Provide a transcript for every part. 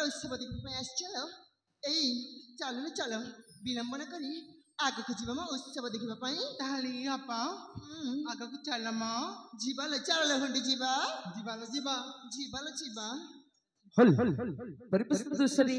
उत्सव देखा चल चलो चलो विलंबन कर आग को जीवा मा उत्सव देखा आग को चल मा जीवाल चल हुंडी जीवा जीवाल जीवा जीवाल जीवा हल परिपस्थ दूसरी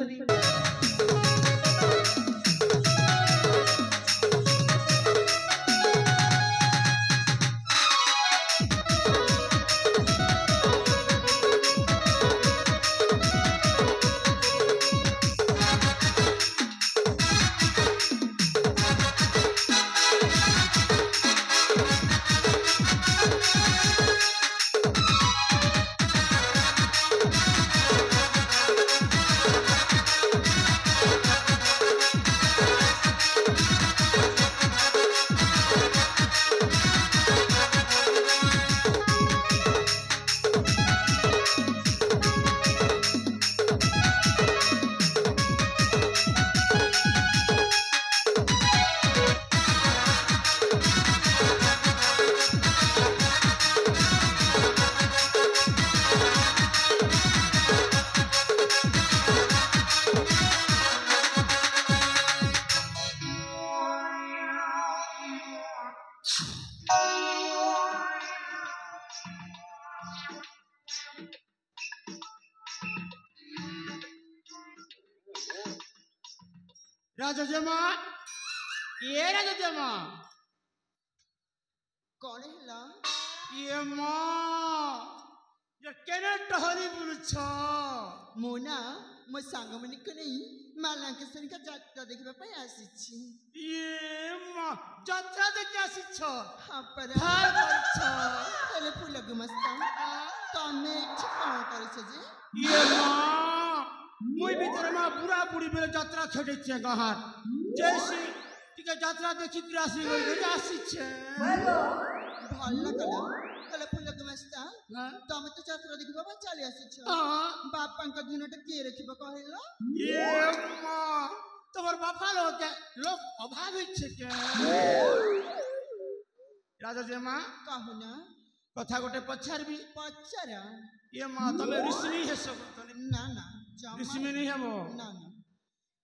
राजा जमा ये राजा जमा कौन है ये माँ ये केने टहरी बुलछा मोना मो सांगमनी को नहीं मालांके सनी का जात्रा देखिबा पई आसीछि ये माँ जात्रा देखि आसीछ हां पर भार करछ तले फूल गुमस्ता तमे ठिकाना करछ जे ये माँ मुई भीतर में बुरा बुढ़ी बेले यात्रा छेड़े छे गहार जैसी टिके यात्रा देखि क्रासी गई आसी छे भल्ला कले फूल गुमस्ता तमे तो यात्रा देखिबा बा चली आसीछ बापा का दिनटा के रखिबा कहला ये माँ तोर बापा लोग अभाव छे के राजा जे माँ कहू ना कथा गोटे पछारबी पछारा ये माँ तमे ऋषि हे सब ना ना ऋषि में नहीं हेबो ना ना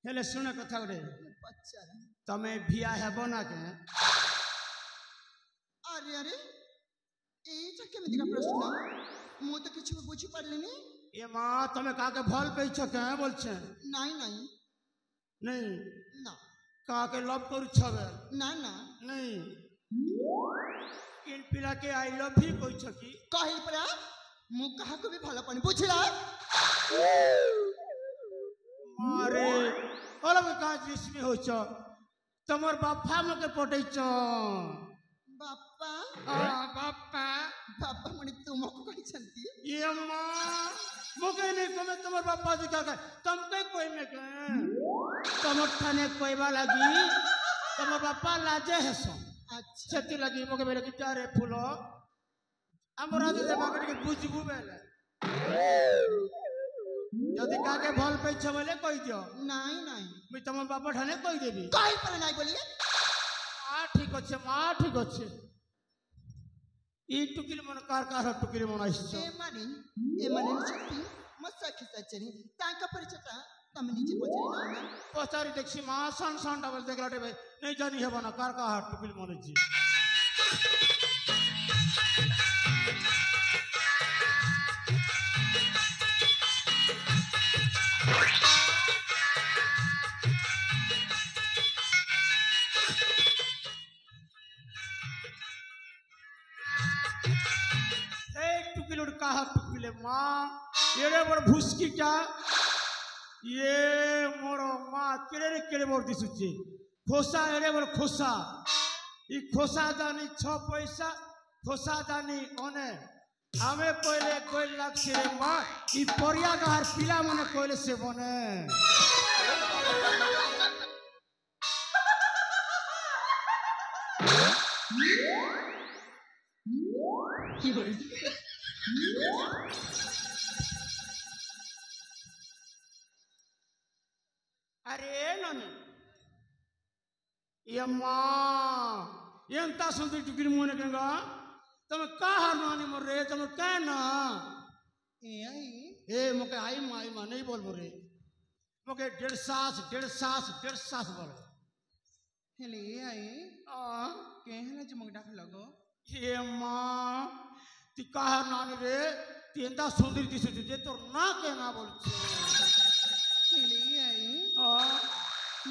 हेले सुने कथा गोटे पछारा तमे भिया हेबो ना के अरे अरे एटा केमिति का प्रश्न मु तो किछु बुझी पड़लेनी ये माँ तमे का के भल पे छ के बोल छे नहीं नहीं नहीं ना का के लव कर छबे ना ना नहीं किन पिला के आई लव ही कोई छ की कहि परा मु कहा को भी भला पानी बुझला मारे अलग का जिसमें हो छ तमर बापा मके पटै छ बापा बापा बापा मने तुमको कहि छंती ये माँ मुके नहीं कमे तमर बापा जी का तुम के कोई में के तमर थाने कोईबा लगी तमर बापा लाजे हेसो अच्छा छति लगी मुके बेले गिटारे फूलो हमर राजा जे बागड़ के बुझबू बेले यदि काके भल पे छ बोले कहि दियो नहीं नहीं मैं तमर बापा ठाने कहि देबी कहि पर नहीं बोलिए माँ ठीक अच्छे ई टुकिल मन कार टुकिल मन आइछ ए माने छती मस्सा खिसा चनी तांका परिचता तमे नीचे पछरी ना पछारी देखसी माँ सन डबल देखलाटे भाई नहीं जानी हेबो ना कार टुकिल मन छी टुकिले माँ ये बड़ भुसकी क्या ये मोरो माँ केरे केरे बोर दिसुची खोसा एरे बड़ खोसा ଇ ଖୋସାଦାନୀ 6 ପଇସା ଖୋସାଦାନୀ ଅନେ ଆମେ କହିଲେ କହିଲେ ଲାଗଛି ରେ ମା ଇ ପରିଆ ଗାଁର ପିଲାମାନେ କହିଲେ ସେ ବନେ अरे ननी यम्मा ಎಂತ ಸುಂದರ ಟುಕಿರಿ ಮೋನೆ ಕಂಗ ತಮ ಕಾ ಹಾರ್ ನಾನಿ ಮರ್ರೆ ತಮ ಕಾ ನಾ आई ए मोके आई मा नहीं बोल बोरे मोके 1.5 सास बोल हेले आई आ के हला जमक डाक लगो यम्मा ती का हार नानी रे ती ಎಂತ ಸುಂದರ ದಿಸುತ್ತೆ ತೋರ್ ನಾ के ना बोलछे हेले आई आ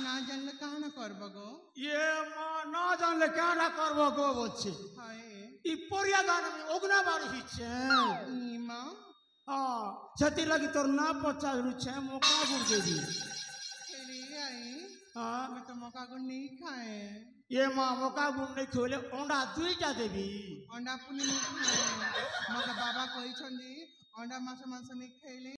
ना जानले कहा ना करब गो ये माँ ना जानले क्या ना करबो गो बोलछे हाय इ परिया गान में ओगना बारी हिचे ईमा हाँ छती लगी तोर ना पचास छे मौका गुड़ देवी हेले आई हाँ मैं तो मौका को नहीं खाए ये माँ मौका गुड़ नहीं खोले अंडा 2टा देवी अंडा पुनी नहीं खाए मगर बाबा कही छंदी अंडा मांस नहीं खाइले